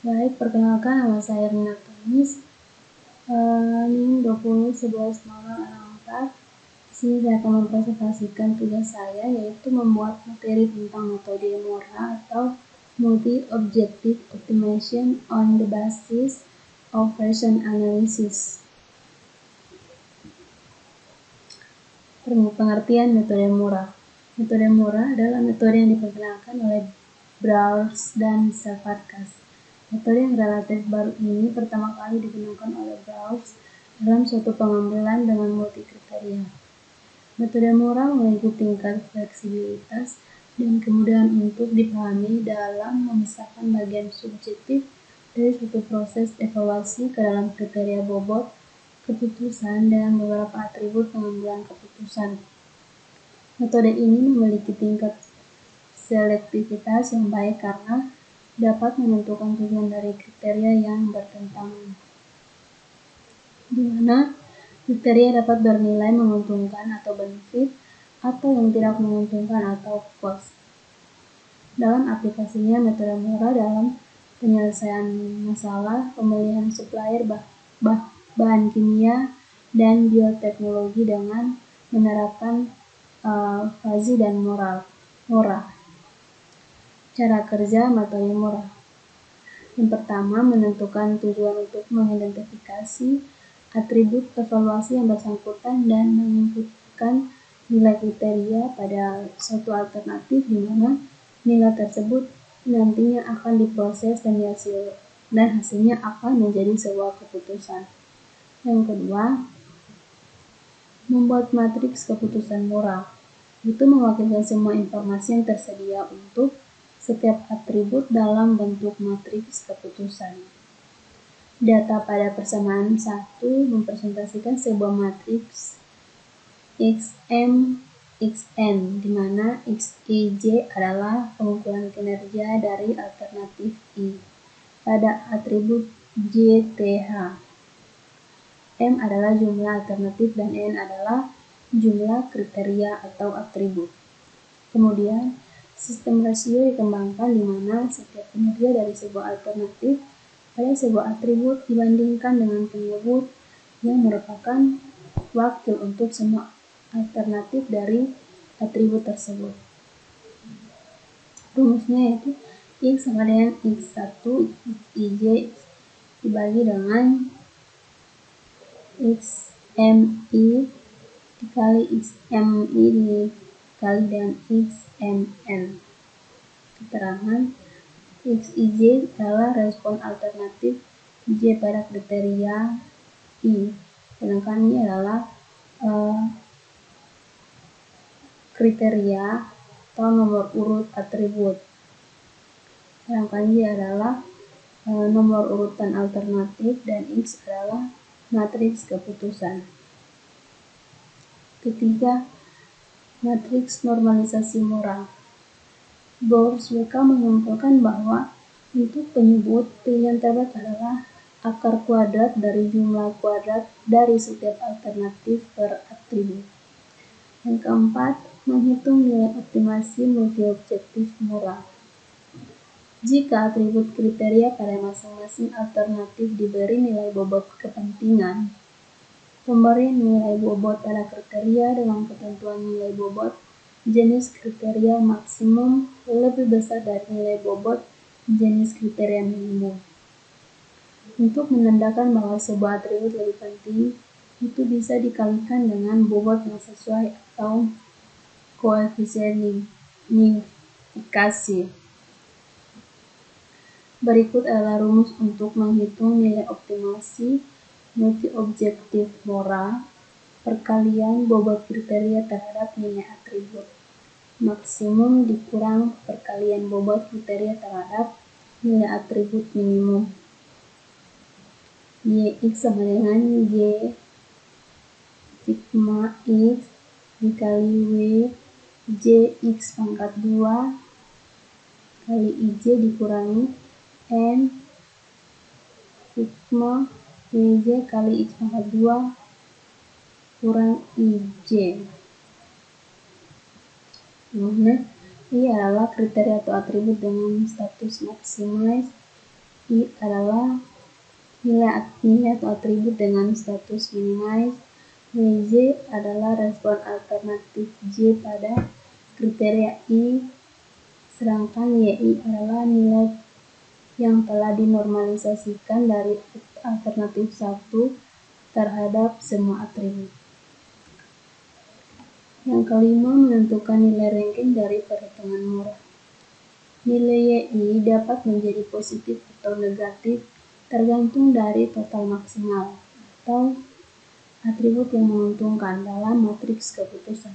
Baik, perkenalkan nama saya Rina Tumis, NIM 20110064. Di sini saya akan mempresentasikan tugas saya, yaitu membuat materi tentang metode MORA atau Multi-Objective Optimization on the Basis of Version Analysis. Pengertian metode MORA. Metode MORA adalah metode yang diperkenalkan oleh Browers dan Savarkas. Metode yang relatif baru ini pertama kali digunakan oleh Browers dalam suatu pengambilan dengan multi kriteria. Metode MORA memiliki tingkat fleksibilitas dan kemudahan untuk dipahami dalam memisahkan bagian subjektif dari suatu proses evaluasi ke dalam kriteria bobot keputusan dan beberapa atribut pengambilan keputusan. Metode ini memiliki tingkat selektivitas yang baik karena dapat menentukan tujuan dari kriteria yang bertentangan, di mana kriteria dapat bernilai menguntungkan atau benefit, atau yang tidak menguntungkan atau cost. Dalam aplikasinya, metode MORA dalam penyelesaian masalah pemilihan supplier bahan kimia dan bioteknologi dengan menerapkan fuzzy dan MORA. Cara kerja metode MORA. Yang pertama, menentukan tujuan untuk mengidentifikasi atribut evaluasi yang bersangkutan dan menginputkan nilai kriteria pada suatu alternatif, di mana nilai tersebut nantinya akan diproses dan hasilnya akan menjadi sebuah keputusan. Yang kedua, membuat matriks keputusan MORA. Itu mewakilkan semua informasi yang tersedia untuk setiap atribut dalam bentuk matriks keputusan. Data pada persamaan 1 mempresentasikan sebuah matriks XM XN, di mana XIJ adalah pengukuran kinerja dari alternatif I pada atribut JTH. M adalah jumlah alternatif dan N adalah jumlah kriteria atau atribut. Kemudian, sistem rasio dikembangkan di mana setiap kinerja dari sebuah alternatif pada sebuah atribut dibandingkan dengan penyebut yang merupakan wakil untuk semua alternatif dari atribut tersebut. Rumusnya yaitu X sama dengan X1 XIJ dibagi dengan XMI dikali XMI dikali dengan XMN. Keterangan XIJ adalah respon alternatif J pada kriteria I, sedangkan I adalah kriteria atau nomor urut atribut, sedangkan J adalah nomor urutan alternatif, dan X adalah matriks keputusan. Ketiga, matriks normalisasi MORA. Browers-WK menyimpulkan bahwa untuk penyebut, pilihan terbaik adalah akar kuadrat dari jumlah kuadrat dari setiap alternatif per atribut. Yang keempat, menghitung nilai optimasi multi-objektif MORA. Jika atribut kriteria pada masing-masing alternatif diberi nilai bobot kepentingan, pemberian nilai bobot pada kriteria dengan ketentuan nilai bobot jenis kriteria maksimum lebih besar dari nilai bobot jenis kriteria minimum. Untuk menandakan bahwa sebuah atribut lebih penting, itu bisa dikalikan dengan bobot yang sesuai atau koefisien nifikasi. Berikut adalah rumus untuk menghitung nilai optimasi multi-objektif MORA. Perkalian bobot kriteria terhadap nilai atribut maksimum dikurang perkalian bobot kriteria terhadap nilai atribut minimum. YX sama dengan Y sigma X dikali W JX pangkat 2 kali IJ dikurangi N sigma WJ kali X pangkat 2 kurang IJ. Dimana I adalah kriteria atau atribut dengan status maximize, I adalah nilai atau atribut dengan status minimize. Nilai Z adalah respon alternatif J pada kriteria I, sedangkan YI adalah nilai yang telah dinormalisasikan dari alternatif 1 terhadap semua atribut. Yang kelima, menentukan nilai ranking dari perhitungan murah. Nilai YI dapat menjadi positif atau negatif tergantung dari total maksimal atau atribut yang menguntungkan dalam matriks keputusan.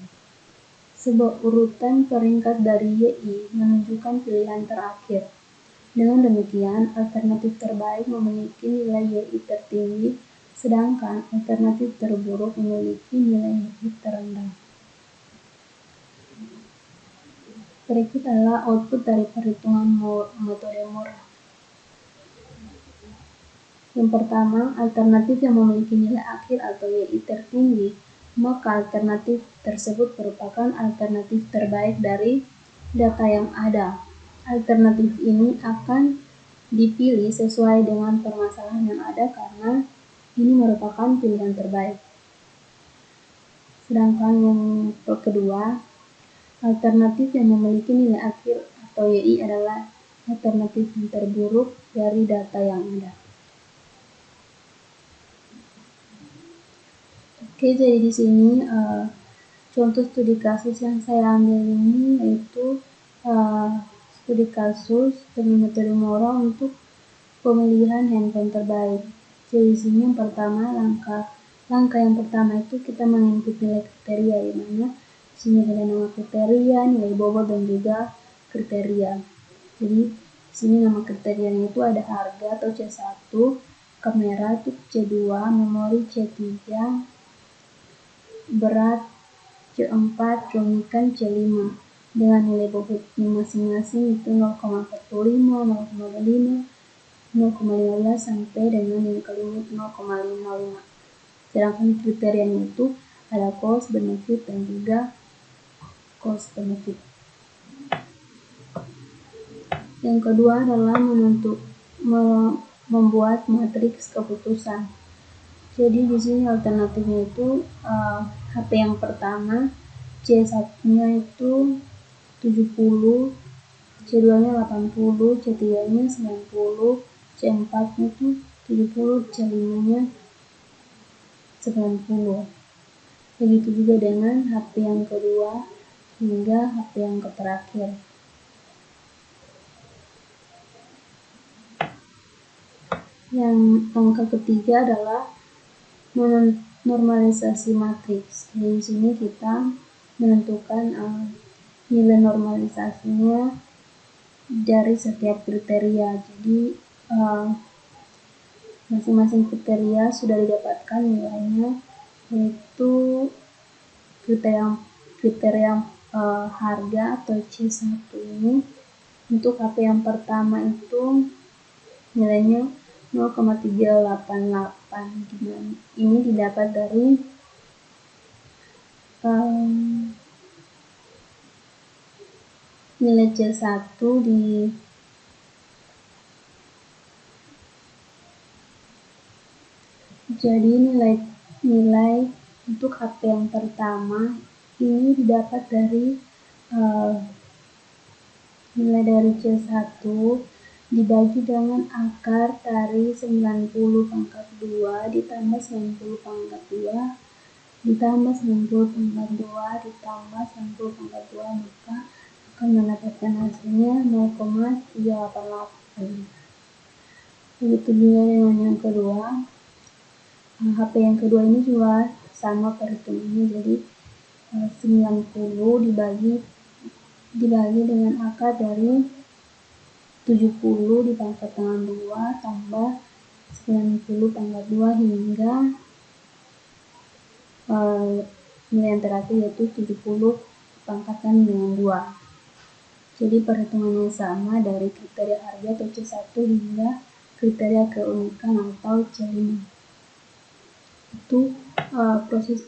Sebuah urutan peringkat dari YI menunjukkan pilihan terakhir. Dengan demikian, alternatif terbaik memiliki nilai YI tertinggi, sedangkan alternatif terburuk memiliki nilai YI terendah. Berikut adalah output dari perhitungan metode murah. Yang pertama, alternatif yang memiliki nilai akhir atau YI tertinggi, maka alternatif tersebut merupakan alternatif terbaik dari data yang ada. Alternatif ini akan dipilih sesuai dengan permasalahan yang ada karena ini merupakan pilihan terbaik. Sedangkan yang kedua, alternatif yang memiliki nilai akhir atau YI adalah alternatif yang terburuk dari data yang ada. Oke, jadi di sini contoh studi kasus yang saya ambil ini yaitu studi kasus dengan metode murah untuk pemilihan handphone terbaik. Jadi di sini yang pertama, langkah yang pertama itu kita menginput nilai kriteria, di mana di sini ada nama kriteria, nilai bobot dan juga kriteria. Jadi di sini nama kriterianya itu ada harga atau C1, kamera itu C2, memori C3, berat C4, keunikan C5, dengan nilai bobot masing-masing itu 0,45, 0,25, 0,15 sampai dengan yang kelima 0,55. Sedangkan kriterianya itu ada cost, benefit, dan juga cost benefit. Yang kedua adalah membuat matriks keputusan. Jadi di sini alternatifnya itu HP yang pertama C1-nya itu 70, C2-nya 80, C3-nya 90, C4-nya itu 70, C5-nya 90. Begitu juga dengan HP yang kedua hingga HP yang terakhir. Yang langkah ketiga adalah normalisasi matriks. Jadi di sini kita menentukan nilai normalisasinya dari setiap kriteria. Jadi masing-masing kriteria sudah didapatkan nilainya, yaitu kriteria harga atau C1 ini untuk HP yang pertama itu nilainya 0,388. Ini didapat dari nilai C1 jadi nilai untuk HP yang pertama ini didapat dari nilai dari C1 dibagi dengan akar dari 90 pangkat 2 ditambah 90 pangkat 2 ditambah 90 pangkat 2 ditambah 90 pangkat 2, maka akan mendapatkan hasilnya 0,388. Begitu juga dengan yang kedua. HP yang kedua ini juga sama perhitungannya, jadi 90 dibagi dengan akar dari 70 dipangkat dengan 2 tambah 90 pangkat 2 hingga nilai yang terakhir yaitu 70 pangkatkan dengan 2. Jadi perhitungannya sama dari kriteria harga atau C1 hingga kriteria keunikan atau C5. Itu proses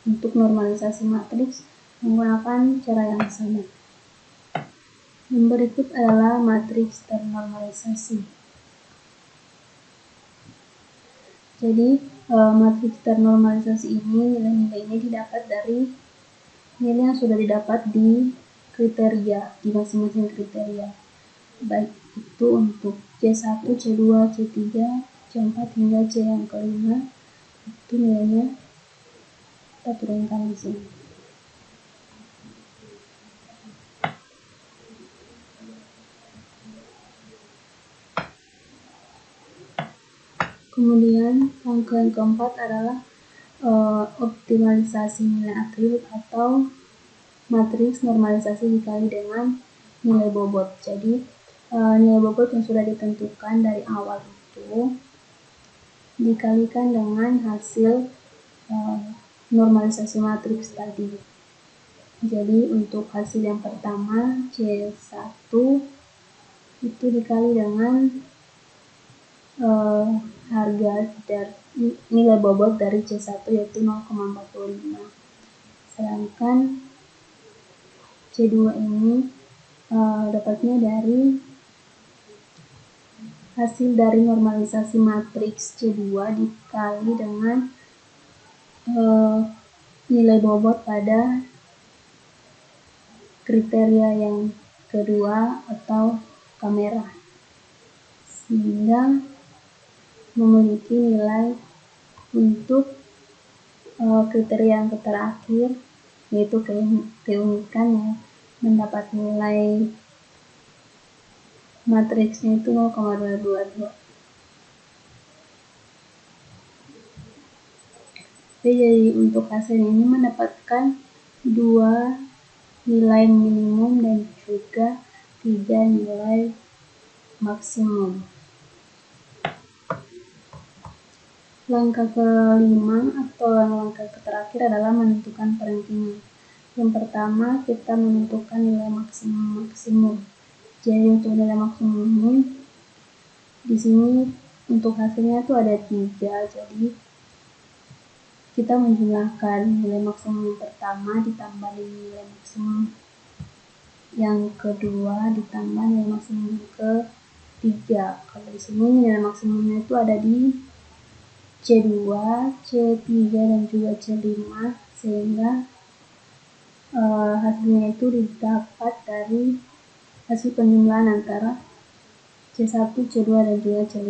untuk normalisasi matriks menggunakan cara yang sama. Yang berikut adalah matriks ternormalisasi. Jadi matriks ternormalisasi ini, nilai-nilai ini didapat dari nilai yang sudah didapat di kriteria, di masing-masing kriteria, baik itu untuk C1, C2, C3, C4 hingga C yang kelima. Itu nilainya kita turunkan di sini. Kemudian langkah yang keempat adalah optimalisasi nilai atribut atau matriks normalisasi dikali dengan nilai bobot. Jadi nilai bobot yang sudah ditentukan dari awal itu dikalikan dengan hasil normalisasi matriks tadi. Jadi untuk hasil yang pertama C1 itu dikali dengan harga dari nilai bobot dari C1 yaitu 0,45. Sedangkan C2 ini dapatnya dari hasil dari normalisasi matriks C2 dikali dengan nilai bobot pada kriteria yang kedua atau kamera, sehingga memiliki nilai untuk kriteria yang terakhir, yaitu keunikan, yang mendapat nilai matriksnya itu 0,222. Jadi untuk hasil ini mendapatkan 2 nilai minimum dan juga 3 nilai maksimum. Langkah kelima atau langkah terakhir adalah menentukan perankingan. Yang pertama kita menentukan nilai maksimum. Jadi untuk nilai maksimum ini di sini untuk hasilnya itu ada 3. Jadi kita menjumlahkan nilai maksimum yang pertama ditambah nilai maksimum yang kedua ditambah nilai maksimum yang ketiga. Kalau di sini nilai maksimumnya itu ada di C2, C3 dan juga C5, sehingga hasilnya itu didapat dari hasil penjumlahan antara C1, C2 dan juga C5.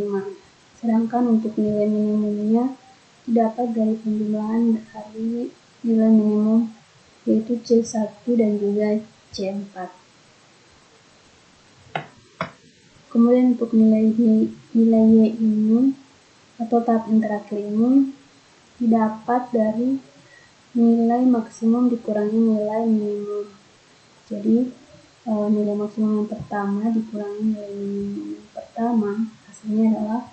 Sedangkan untuk nilai minimumnya didapat dari penjumlahan dari nilai minimum yaitu C1 dan juga C4. Kemudian untuk nilai Y ini atau tahap yang terakhir ini didapat dari nilai maksimum dikurangi nilai minimum. Jadi nilai maksimum yang pertama dikurangi nilai minimum yang pertama, hasilnya adalah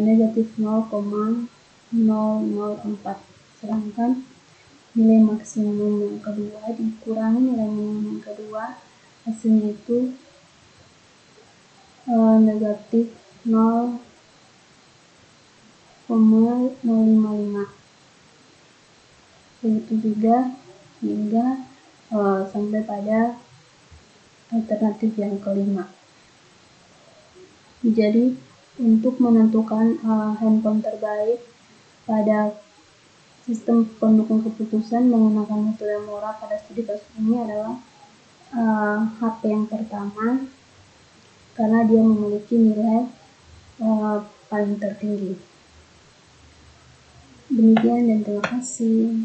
negatif 0,004. Sedangkan nilai maksimum yang kedua dikurangi nilai minimum yang kedua, hasilnya itu negatif 0,055. Begitu juga hingga sampai pada alternatif yang kelima. Jadi untuk menentukan handphone terbaik pada sistem pendukung keputusan menggunakan metode murah pada studi kasus ini adalah HP yang pertama, karena dia memiliki nilai paling tertinggi. Demikian dan terima kasih.